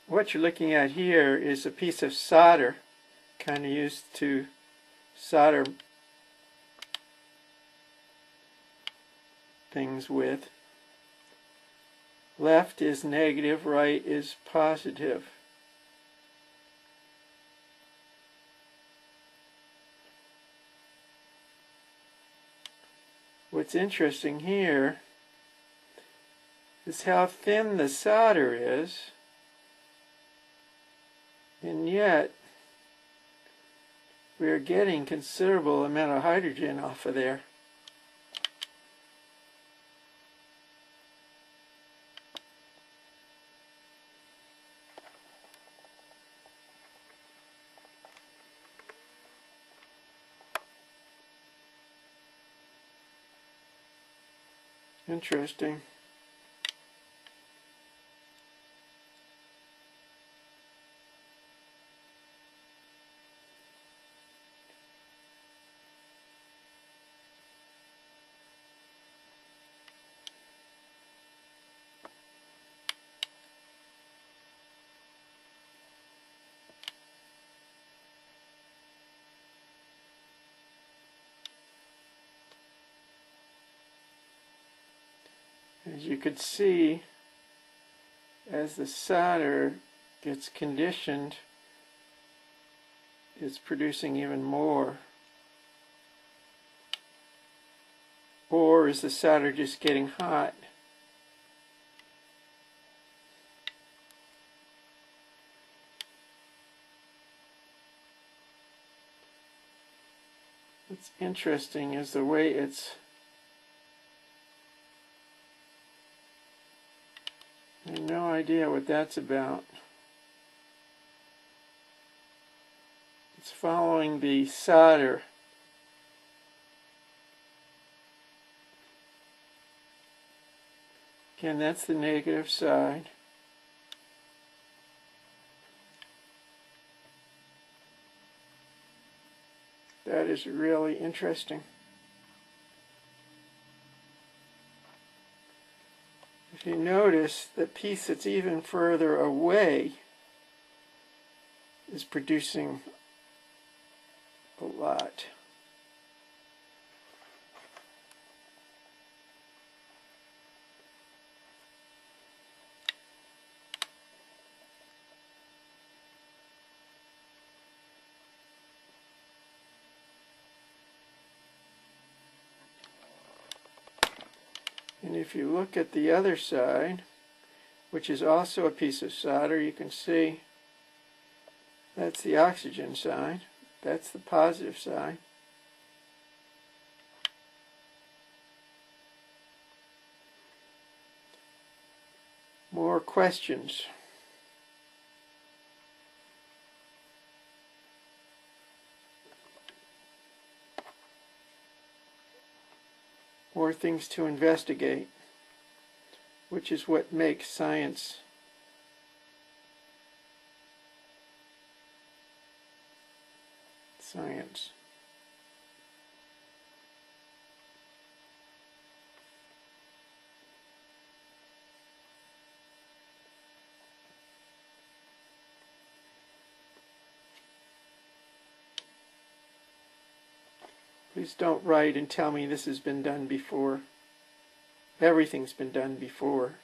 What you're looking at here is a piece of solder, kind of used to solder things with. Left is negative, right is positive. What's interesting here is how thin the solder is, and yet we are getting considerable amount of hydrogen off of there. Interesting. As you could see, as the solder gets conditioned, it's producing even more. Or is the solder just getting hot? What's interesting is the way it's I have no idea what that's about. It's following the solder. Again, that's the negative side. That is really interesting. If you notice, the piece that's even further away is producing a lot. And if you look at the other side, which is also a piece of solder, you can see that's the oxygen side. That's the positive side. More questions. More things to investigate, which is what makes science science. Please don't write and tell me this has been done before. Everything's been done before.